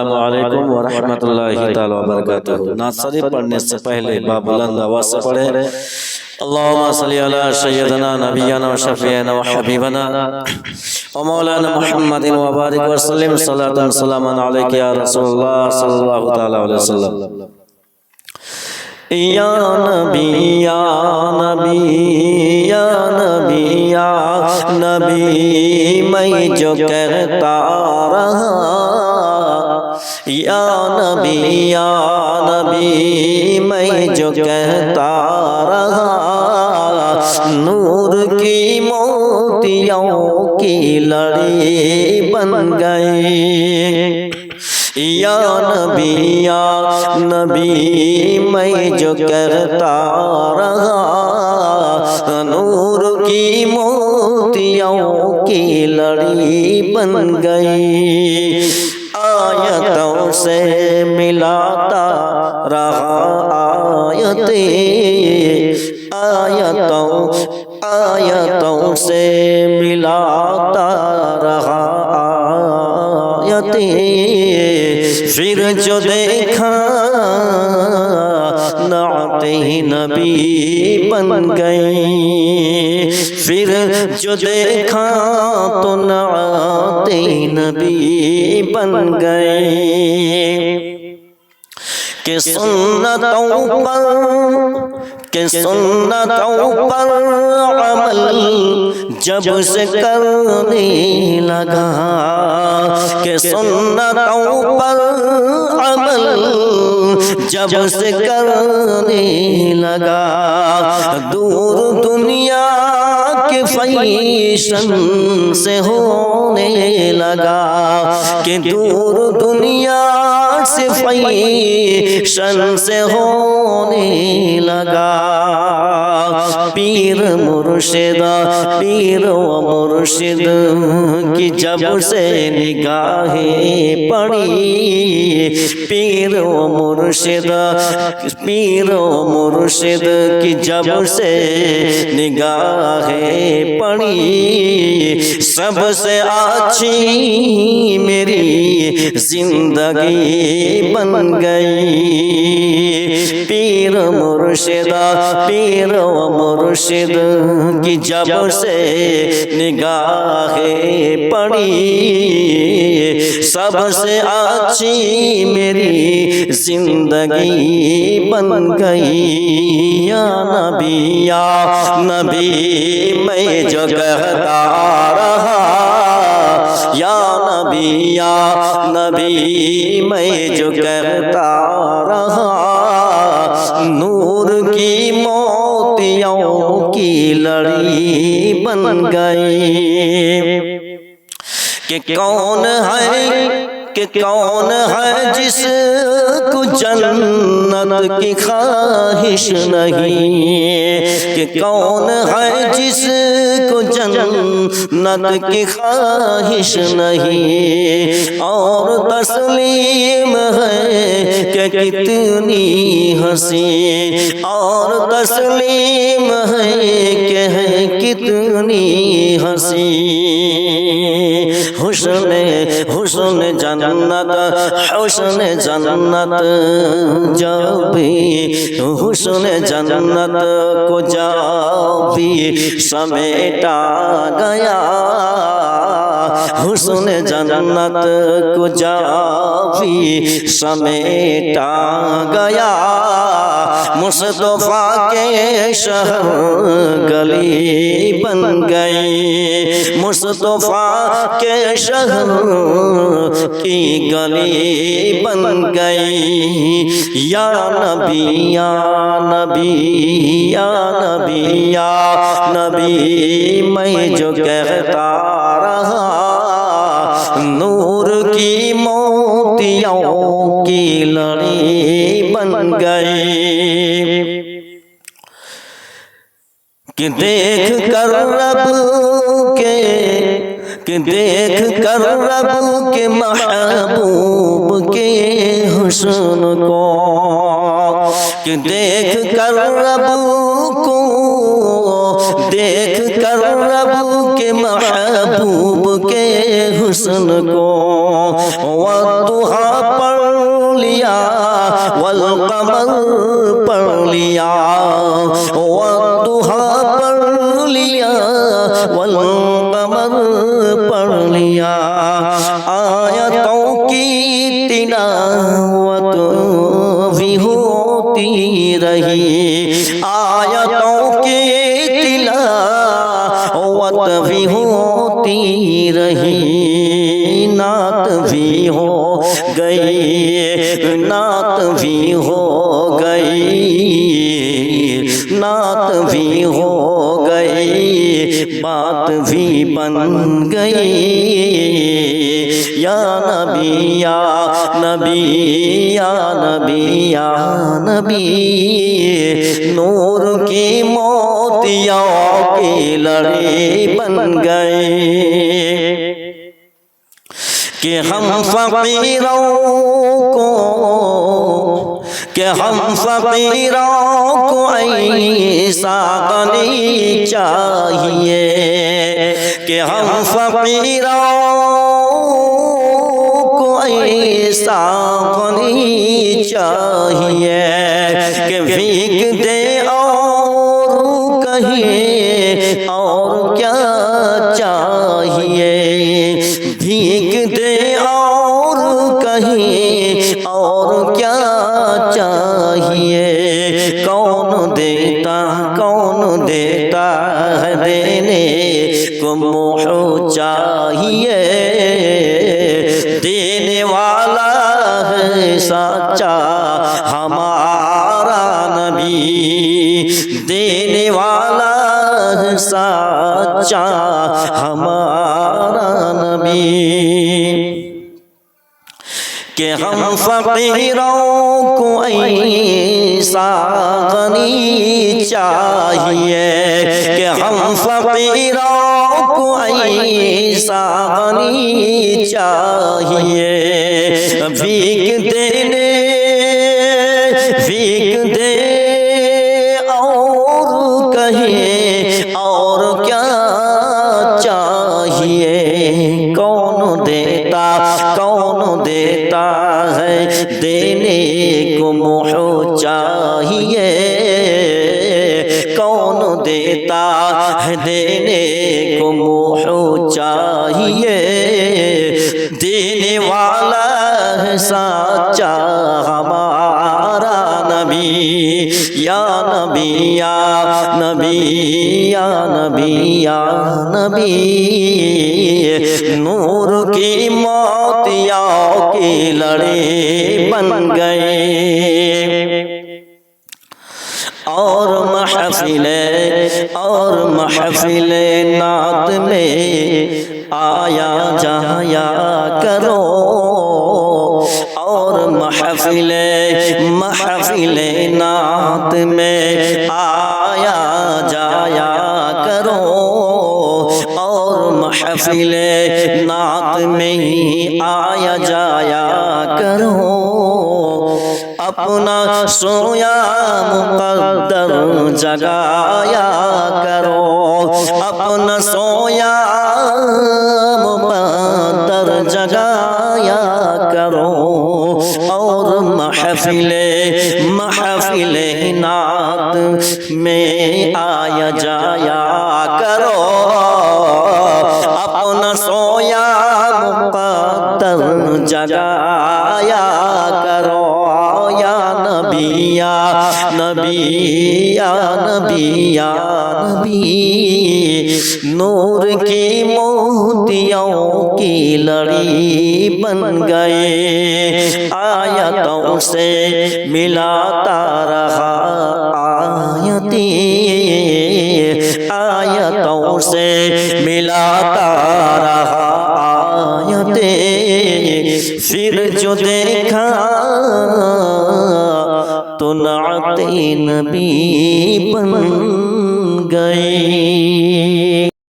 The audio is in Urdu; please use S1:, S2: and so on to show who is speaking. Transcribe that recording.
S1: السلام علیکم ورحمۃ اللہ تعالی وبرکاتہ۔ نعت شریف پڑھنے سے پہلے بلند آواز سے پڑھے اللہم صلی علی سیدنا نبینا و شفیعنا و حبیبنا و مولانا محمد و بارک وسلم صلاۃ و سلاما علیک یا رسول اللہ صلی اللہ تعالی علیہ وسلم۔ یا نبی یا نبی یا نبی یا نبی میں جو کہتا رہا، یا نبی یا نبی میں جو کہتا رہا، نور کی موتیوں کی لڑی بن گئی۔ یا نبی یا نبی میں جو کہتا رہا، نور کی موتیوں کی لڑی بن گئی۔ آیتوں سے ملاتا رہا آیتیں، آیتوں سے ملاتا رہا آیتیں، پھر جو دیکھا نعت نبی بن گئی، پھر جو دیکھا تو نعت نبی بن گئی۔ کہ سنتوں پر عمل جب سے کرنے لگا، کہ سنتوں پر عمل جب سے کرنے لگا، دور دنیا کے فیشن سے ہونے لگا، کہ دور دنیا سے فیشن سے ہونے لگا۔ پیر و مرشد کی جب سے نگاہیں پڑی، پیر و مرشد کی جب سے نگاہیں پڑی، سب سے اچھی میری زندگی بن گئی۔ پیر و مرشد کی جب سے نگاہیں پڑی، سب سے اچھی میری زندگی بن گئی۔ یا نبی میں جو کہتا رہا، یا نبی میں جو کہتا رہا، نور کی موتیوں کی لڑی بن گئی۔ کہ کون ہے جس کو جنت کی خواہش نہیں، کہ کون ہے جس کو جنت کی خواہش نہیں، اور تسلیم ہے کہ کتنی ہنسی، اور تسلیم ہے کہ ہے کتنی ہنسی۔ حسن جنت جب بھی، حسن جنت کو جب بھی سمیٹا گیا، حسن جنت کو جب بھی سمیٹا گیا، مصطفیٰ کے شہر گلی بن گئی، مصطفیٰ کے شہر کی گلی بن گئی۔ یا نبی یا نبی یا نبی یا نبی میں جو کہتا رہا، نور کی موتیوں کی لڑی بن گئی۔ کہ دیکھ کر رب کے محبوب کے حسن کو، کہ دیکھ کر رب کے محبوب کے حسن کو، والضحیٰ قمر پڑھ لیا، والضحیٰ پڑھ لیا، والقمر پڑھ لیا، آیتوں کی تلاوت بھی ہوتی رہی، آیتوں کی تلاوت بھی ہوتی رہی، نعت بھی ہو گئی، نعت بھی ہو گئی، نعت بھی ہو گئی، بات بھی بن گئی، یا نبی یا نبی یا نبی یا نبی، نور کی موتیوں کی لڑی بن گئے کہ ہم فقیروں کو ایسا غنی چاہیے، کہ ہم فقیروں کو ایسا غنی چاہیے کہ بھیک دے اور کہیں اور کیا چاہیے، بھیک دے اور کہیں اور کیا چاہیے، کون دیتا ہے دینے کو منہ چاہیے، دینے والا ہے سچا ہمارا نبی، دینے والا ہے سچا ہمارا نبی، کہ ہم فقیروں کو ایسا غنی چاہیے، کہ ہم فقیروں کو ایسا غنی چاہیے، بھیک دے اور کہیں اور کیا چاہیے، کون دیتا ہے دینے کو منہ چاہیے، کون دیتا ہے دینے کو منہ چاہیے، دینے والا ہے سچا ہمارا نبی، یا نبی یا نبی یا نبی یا نبی، نور کی موتیوں کی لڑی بن گئے، اور محفل نعت میں آیا جایا کرو، اور محفل نعت میں آیا جایا کرو، اور محفل نعت میں ہی آیا جایا کرو، اپنا سویا مقدر جگایا کرو، اپنا سویا مقدر جگایا کرو، اور محفل نعت میں آیا جایا کرو، اپنا سویا مقدر جگایا کرو، یا نبی یا نبی یا نبی یا نبی، نور کی موتیوں کی لڑی بن گئے، آیتوں سے ملاتا رہا آیتوں سے ملاتا رہا آیتیں، پھر جو دیکھا تو نعت نبی بن گئی۔